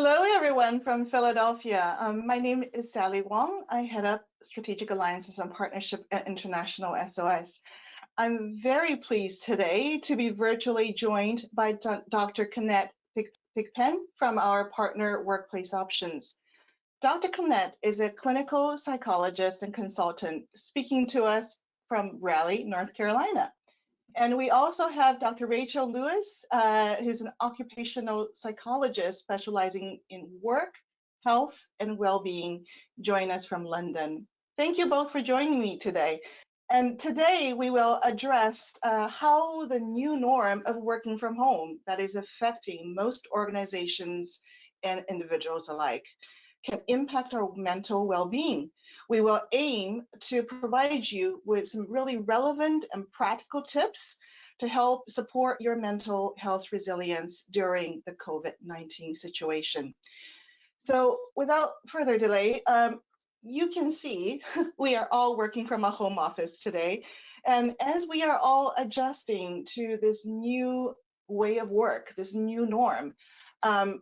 Hello, everyone from Philadelphia. My name is Sally Wong. I head up Strategic Alliances and Partnership at International SOS. I'm very pleased today to be virtually joined by Dr. Kenneth Thigpen from our partner Workplace Options. Dr. Kenneth is a clinical psychologist and consultant speaking to us from Raleigh, North Carolina. And we also have Dr. Rachel Lewis, who's an occupational psychologist specializing in work, health, and well-being, join us from London. Thank you both for joining me today. And today we will address how the new norm of working from home that is affecting most organizations and individuals alike can impact our mental well-being. We will aim to provide you with some really relevant and practical tips to help support your mental health resilience during the COVID-19 situation. So without further delay, you can see we are all working from a home office today. And as we are all adjusting to this new way of work, this new norm,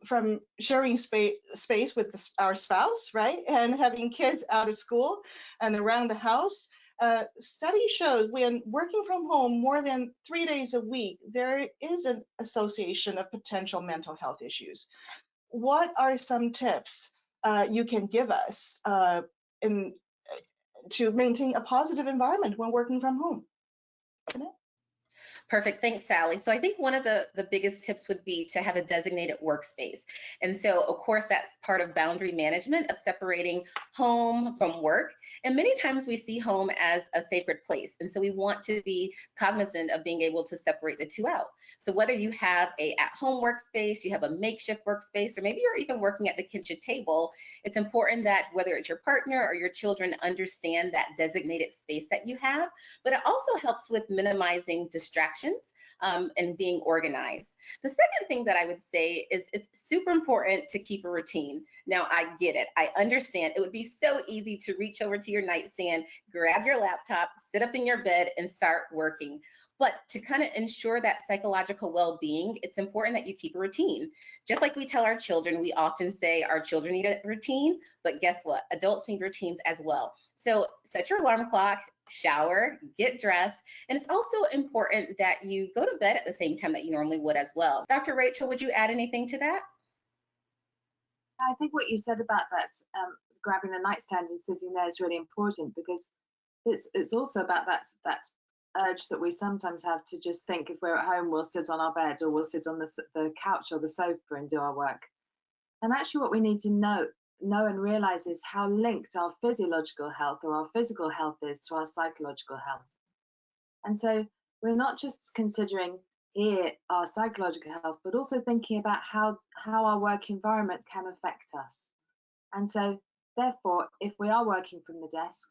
from sharing space with our spouse, right, and having kids out of school and around the house. Study shows when working from home more than 3 days a week, there is an association of potential mental health issues. What are some tips you can give us to maintain a positive environment when working from home? Perfect. Thanks, Sally. So I think one of the biggest tips would be to have a designated workspace. And so, of course, that's part of boundary management of separating home from work. And many times we see home as a sacred place. And so we want to be cognizant of being able to separate the two out. So whether you have a at-home workspace, you have a makeshift workspace, or maybe you're even working at the kitchen table, it's important that whether it's your partner or your children understand that designated space that you have. But it also helps with minimizing distractions and being organized. The second thing that I would say is it's super important to keep a routine. Now, I get it. I understand. It would be so easy to reach over to your nightstand, grab your laptop, sit up in your bed, and start working. But to kind of ensure that psychological well-being, it's important that you keep a routine. Just like we tell our children, we often say our children need a routine, but guess what? Adults need routines as well. So set your alarm clock, shower, get dressed, and it's also important that you go to bed at the same time that you normally would as well. Dr. Rachel, would you add anything to that? I think what you said about that, grabbing the nightstand and sitting there is really important, because it's also about that urge that we sometimes have to just think if we're at home, we'll sit on our bed or we'll sit on the couch or the sofa and do our work. And actually what we need to know and realize is how linked our physiological health or our physical health is to our psychological health. And so we're not just considering here our psychological health, but also thinking about how our work environment can affect us. And so therefore, if we are working from the desk,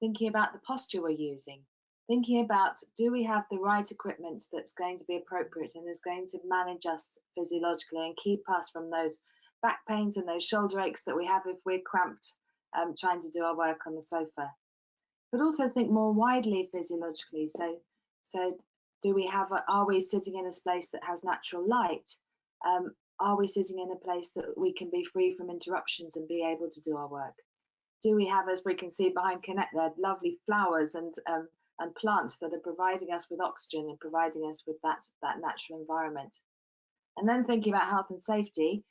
thinking about the posture we're using, thinking about, do we have the right equipment that's going to be appropriate and is going to manage us physiologically and keep us from those back pains and those shoulder aches that we have if we're cramped trying to do our work on the sofa. But also think more widely physiologically. So do we have, are we sitting in a space that has natural light? Are we sitting in a place that we can be free from interruptions and be able to do our work? Do we have, as we can see behind Kenneth there, lovely flowers and plants that are providing us with oxygen and providing us with that natural environment? And then thinking about health and safety,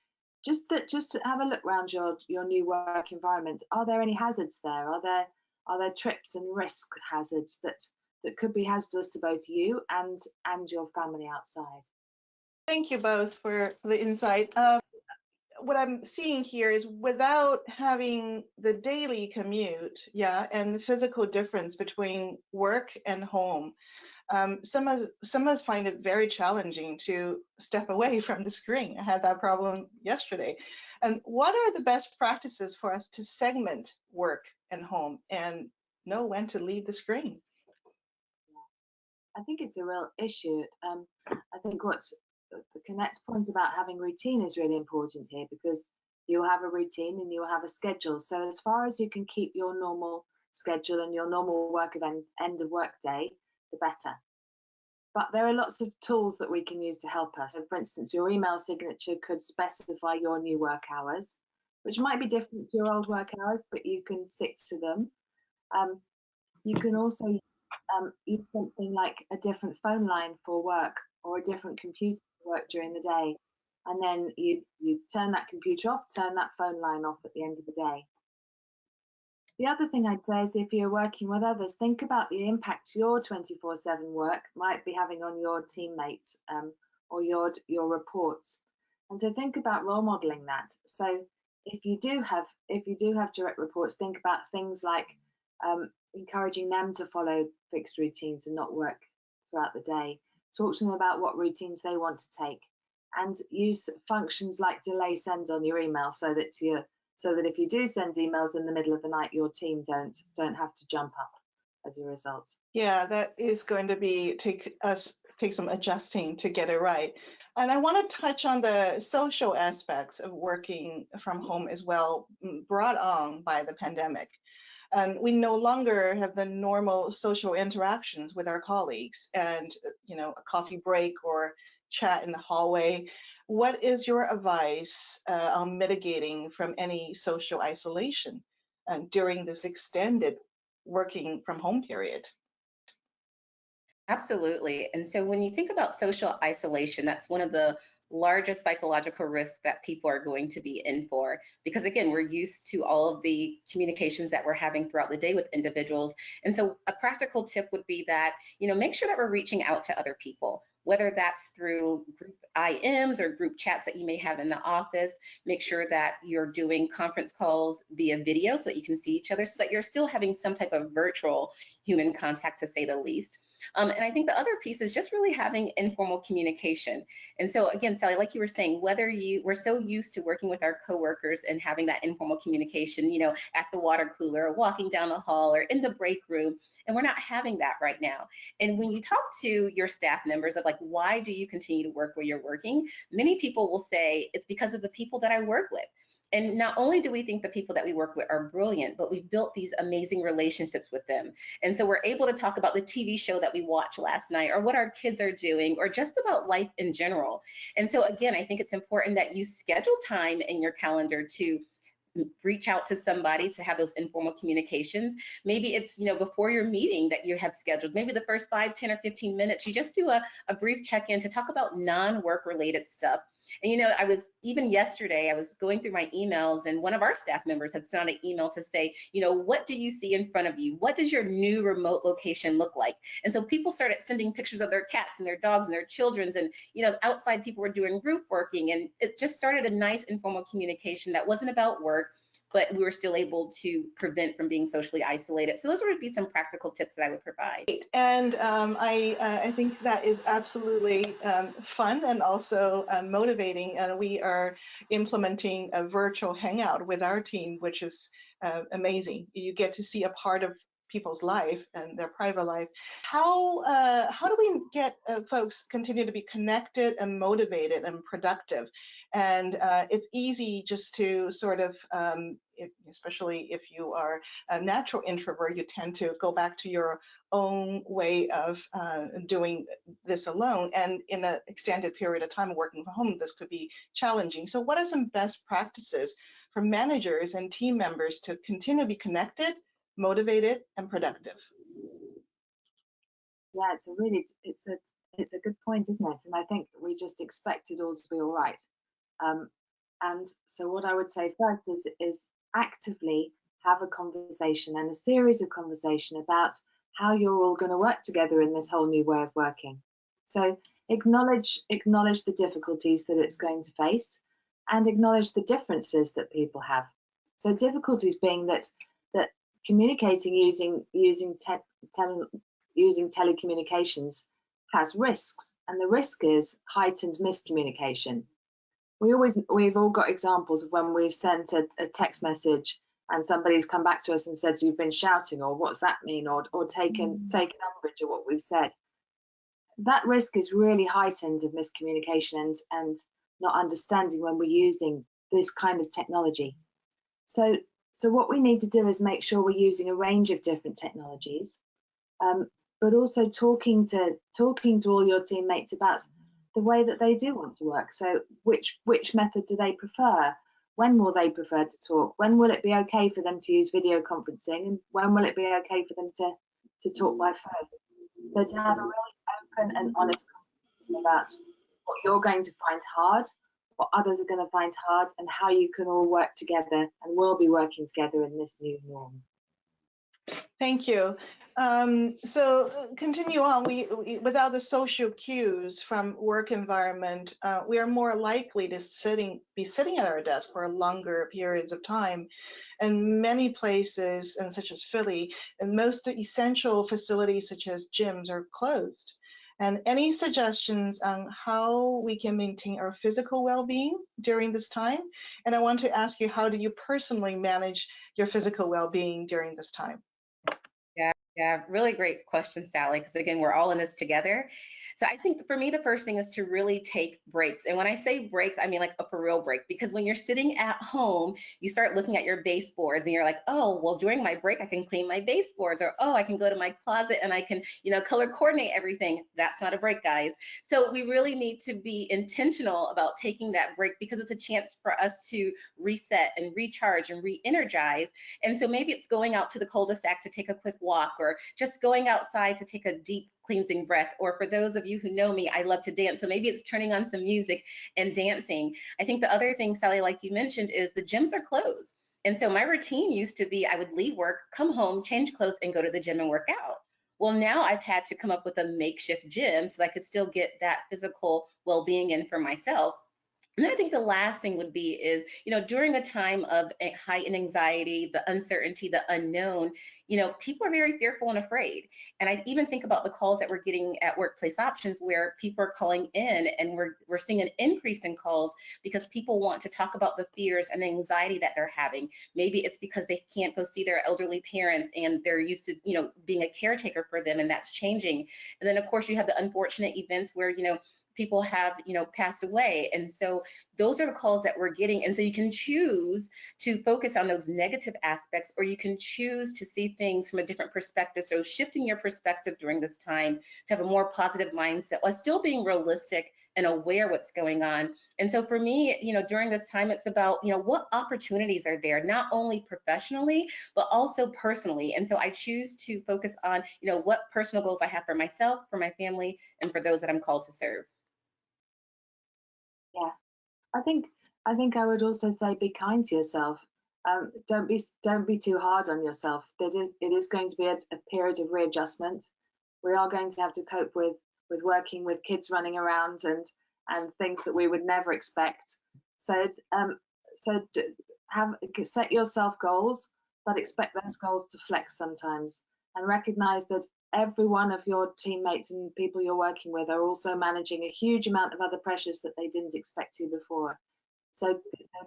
just to have a look around your new work environment. Are there any hazards there? Are there trips and risk hazards that could be hazardous to both you and your family outside? Thank you both for the insight. What I'm seeing here is without having the daily commute, and the physical difference between work and home, some of us find it very challenging to step away from the screen. I had that problem yesterday. And what are the best practices for us to segment work and home and know when to leave the screen? I think it's a real issue. I think what's Kenneth's point about having routine is really important here, because you'll have a routine and you'll have a schedule. So as far as you can keep your normal schedule and your normal work event, end of work day, the better. But there are lots of tools that we can use to help us. So for instance, your email signature could specify your new work hours, which might be different to your old work hours, but you can stick to them. You can also use something like a different phone line for work or a different computer for work during the day. And then you turn that computer off, turn that phone line off at the end of the day. The other thing I'd say is if you're working with others, think about the impact your 24/7 work might be having on your teammates or your reports. And so think about role modeling that. So if you do have direct reports, think about things like encouraging them to follow fixed routines and not work throughout the day. Talk to them about what routines they want to take, and use functions like delay send on your email so that if you do send emails in the middle of the night, your team don't have to jump up as a result. Yeah, that is going to be take some adjusting to get it right. And I want to touch on the social aspects of working from home as well, brought on by the pandemic. And we no longer have the normal social interactions with our colleagues and, a coffee break or chat in the hallway. What is your advice on mitigating from any social isolation during this extended working from home period? Absolutely. And so when you think about social isolation, that's one of the largest psychological risks that people are going to be in for. Because again, we're used to all of the communications that we're having throughout the day with individuals. And so a practical tip would be that, make sure that we're reaching out to other people, whether that's through group IMs or group chats that you may have in the office. Make sure that you're doing conference calls via video so that you can see each other, so that you're still having some type of virtual human contact, to say the least. And I think the other piece is just really having informal communication. And so again, Sally, like you were saying, we're so used to working with our coworkers and having that informal communication, at the water cooler, or walking down the hall, or in the break room, and we're not having that right now. And when you talk to your staff members of like, why do you continue to work where you're working? Many people will say it's because of the people that I work with. And not only do we think the people that we work with are brilliant, but we've built these amazing relationships with them. And so we're able to talk about the TV show that we watched last night, or what our kids are doing, or just about life in general. And so again, I think it's important that you schedule time in your calendar to reach out to somebody, to have those informal communications. Maybe it's, before your meeting that you have scheduled, maybe the first 5, 10, or 15 minutes, you just do a brief check-in to talk about non-work related stuff. And yesterday, I was going through my emails, and one of our staff members had sent out an email to say, what do you see in front of you? What does your new remote location look like? And so people started sending pictures of their cats and their dogs and their children's, and outside people were doing group working, and it just started a nice informal communication that wasn't about work, but we were still able to prevent from being socially isolated. So those would be some practical tips that I would provide. And I think that is absolutely fun and also motivating. We are implementing a virtual hangout with our team, which is amazing. You get to see a part of people's life and their private life. How do we get folks continue to be connected and motivated and productive? And it's easy just to sort of, especially if you are a natural introvert, you tend to go back to your own way of doing this alone. And in an extended period of time working from home, this could be challenging. So what are some best practices for managers and team members to continue to be connected, motivated, and productive? Yeah, it's a good point, isn't it? And I think we just expect it all to be all right. And so what I would say first is actively have a conversation, and a series of conversation about how you're all going to work together in this whole new way of working. So acknowledge the difficulties that it's going to face, and acknowledge the differences that people have. So difficulties being that communicating using telecommunications has risks, and the risk is heightened miscommunication. We've all got examples of when we've sent a text message and somebody's come back to us and said, you've been shouting, or what's that mean, or taken umbrage at what we've said. That risk is really heightened of miscommunication and not understanding when we're using this kind of technology. So what we need to do is make sure we're using a range of different technologies, but also talking to all your teammates about the way that they do want to work. So which method do they prefer? When will they prefer to talk? When will it be okay for them to use video conferencing? And when will it be okay for them to talk by phone? So to have a really open and honest conversation about what you're going to find hard, what others are going to find hard, and how you can all work together and will be working together in this new norm. Thank you. So continue on. We without the social cues from work environment, we are more likely to be sitting at our desk for longer periods of time. And many places, and such as Philly, and most essential facilities such as gyms are closed. And any suggestions on how we can maintain our physical well-being during this time? And I want to ask you, how do you personally manage your physical well-being during this time? Yeah, really great question, Sally, because again, we're all in this together. So I think for me, the first thing is to really take breaks. And when I say breaks, I mean like a for real break, because when you're sitting at home, you start looking at your baseboards and you're like, oh, well, during my break, I can clean my baseboards, or, oh, I can go to my closet and I can, color coordinate everything. That's not a break, guys. So we really need to be intentional about taking that break, because it's a chance for us to reset and recharge and re-energize. And so maybe it's going out to the cul-de-sac to take a quick walk, or just going outside to take a deep cleansing breath. Or for those of you who know me, I love to dance. So maybe it's turning on some music and dancing. I think the other thing, Sally, like you mentioned, is the gyms are closed. And so my routine used to be I would leave work, come home, change clothes, and go to the gym and work out. Well, now I've had to come up with a makeshift gym so I could still get that physical well-being in for myself. And I think the last thing would be is, during a time of heightened anxiety, the uncertainty, the unknown, people are very fearful and afraid. And I even think about the calls that we're getting at Workplace Options, where people are calling in, and we're seeing an increase in calls because people want to talk about the fears and the anxiety that they're having. Maybe it's because they can't go see their elderly parents and they're used to, being a caretaker for them, and that's changing. And then of course you have the unfortunate events where, people have, passed away. And so those are the calls that we're getting. And so you can choose to focus on those negative aspects, or you can choose to see things from a different perspective. So shifting your perspective during this time to have a more positive mindset while still being realistic and aware what's going on. And so for me, during this time, it's about, what opportunities are there, not only professionally, but also personally. And so I choose to focus on, what personal goals I have for myself, for my family, and for those that I'm called to serve. Yeah, I think I would also say be kind to yourself. Don't be too hard on yourself. It is going to be a period of readjustment. We are going to have to cope with working with kids running around and things that we would never expect. So set yourself goals, but expect those goals to flex sometimes, and recognize that every one of your teammates and people you're working with are also managing a huge amount of other pressures that they didn't expect to before. So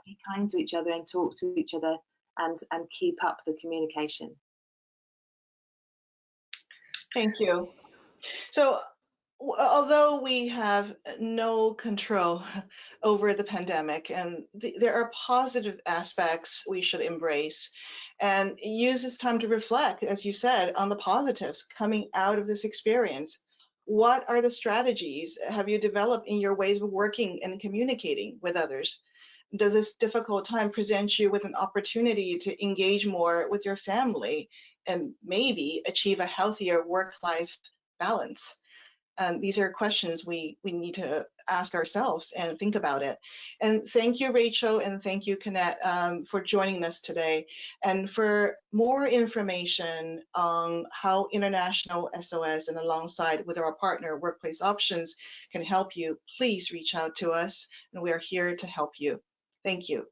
be kind to each other and talk to each other, and keep up the communication. Thank you. So although we have no control over the pandemic, and there are positive aspects we should embrace and use this time to reflect, as you said, on the positives coming out of this experience. What are the strategies have you developed in your ways of working and communicating with others? Does this difficult time present you with an opportunity to engage more with your family and maybe achieve a healthier work-life balance? These are questions we need to ask ourselves and think about it. And thank you, Rachel, and thank you, Kenneth, for joining us today. And for more information on how International SOS and alongside with our partner Workplace Options can help you, please reach out to us, and we are here to help you. Thank you.